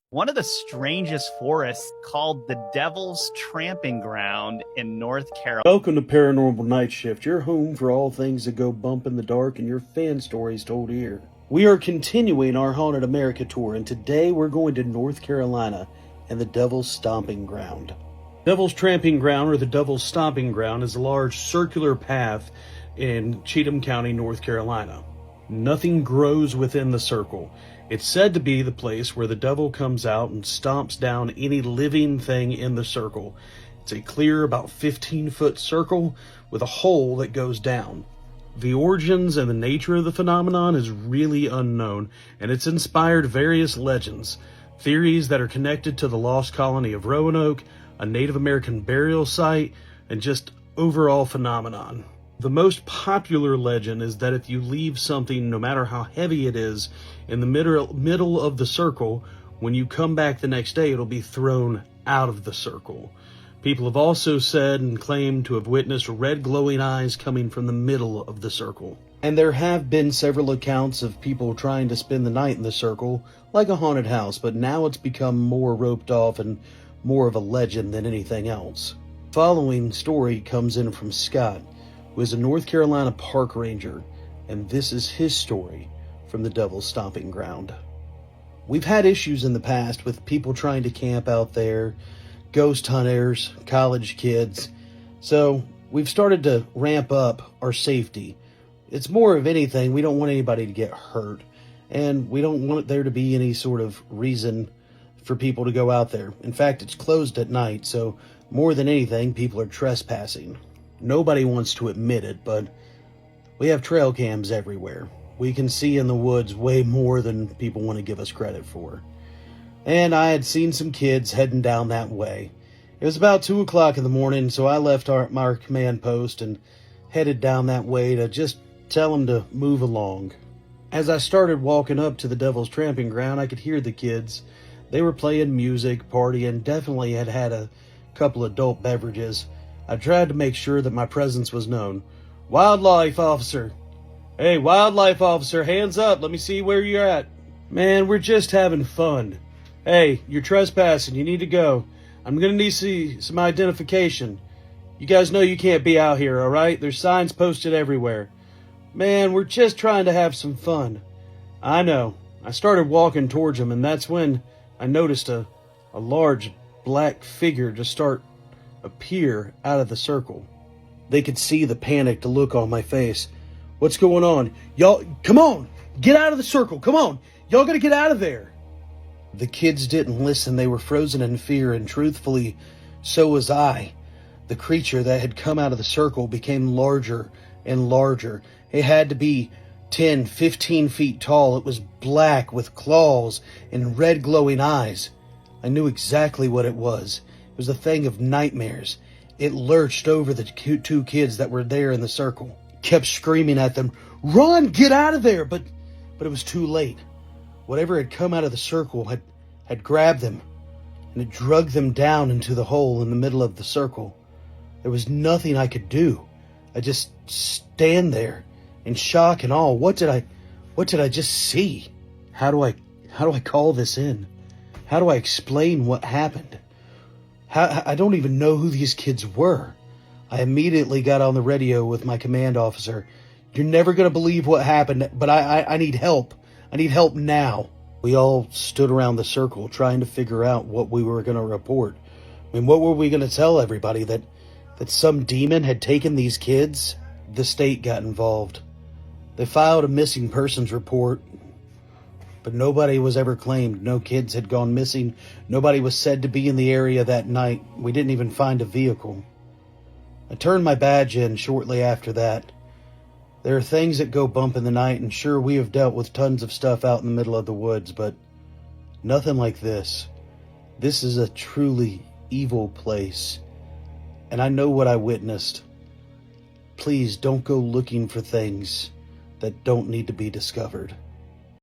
One of the strangest forests called the Devil's Tramping Ground in North Carolina. Welcome to Paranormal Night Shift, your home for all things that go bump in the dark and your fan stories told here. We are continuing our Haunted America tour, and today we're going to North Carolina and the Devil's Stomping Ground. Devil's Tramping Ground, or the Devil's Stomping Ground, is a large circular path in Cheatham County, North Carolina. Nothing grows within the circle. It's said to be the place where the devil comes out and stomps down any living thing in the circle. It's a clear, about 15-foot circle with a hole that goes down. The origins and the nature of the phenomenon is really unknown, and it's inspired various legends, theories that are connected to the lost colony of Roanoke, a Native American burial site, and just overall phenomenon. The most popular legend is that if you leave something, no matter how heavy it is, in the middle of the circle, when you come back the next day, it'll be thrown out of the circle. People have also said and claimed to have witnessed red glowing eyes coming from the middle of the circle. And there have been several accounts of people trying to spend the night in the circle, like a haunted house, but now it's become more roped off and more of a legend than anything else. The following story comes in from Scott, who is a North Carolina park ranger, and this is his story from the Devil's Stomping Ground. We've had issues in the past with people trying to camp out there, ghost hunters, college kids, so we've started to ramp up our safety. It's more of anything, we don't want anybody to get hurt, and we don't want there to be any sort of reason for people to go out there. In fact, it's closed at night, so more than anything, people are trespassing. Nobody wants to admit it, but we have trail cams everywhere. We can see in the woods way more than people want to give us credit for. And I had seen some kids heading down that way. It was about 2 o'clock in the morning, so I left my command post and headed down that way to just tell them to move along. As I started walking up to the Devil's Tramping Ground, I could hear the kids. They were playing music, partying, definitely had a couple adult beverages. I tried to make sure that my presence was known. Wildlife officer. Hey, wildlife officer, hands up. Let me see where you're at. Man, we're just having fun. Hey, you're trespassing. You need to go. I'm going to need to see some identification. You guys know you can't be out here, all right? There's signs posted everywhere. Man, we're just trying to have some fun. I know. I started walking towards him, and that's when I noticed a large black figure just appear out of the circle. They could see the panicked look on my face. What's going on? Y'all, come on! Get out of the circle! Come on! Y'all gotta get out of there! The kids didn't listen. They were frozen in fear, and truthfully, so was I. The creature that had come out of the circle became larger and larger. It had to be 10, 15 feet tall. It was black with claws and red glowing eyes. I knew exactly what it was. It was a thing of nightmares. It lurched over the two kids that were there in the circle, kept screaming at them, "Run! Get out of there!" But it was too late. Whatever had come out of the circle had grabbed them, and it dragged them down into the hole in the middle of the circle. There was nothing I could do. I just stand there in shock and awe. What did I just see? How do I call this in? How do I explain what happened? I don't even know who these kids were. I immediately got on the radio with my command officer. You're never going to believe what happened, but I need help. I need help now. We all stood around the circle trying to figure out what we were going to report. I mean, what were we going to tell everybody? That some demon had taken these kids? The state got involved. They filed a missing persons report, but nobody was ever claimed. No kids had gone missing. Nobody was said to be in the area that night. We didn't even find a vehicle. I turned my badge in shortly after that. There are things that go bump in the night, and sure, we have dealt with tons of stuff out in the middle of the woods, but nothing like this. This is a truly evil place, and I know what I witnessed. Please don't go looking for things that don't need to be discovered.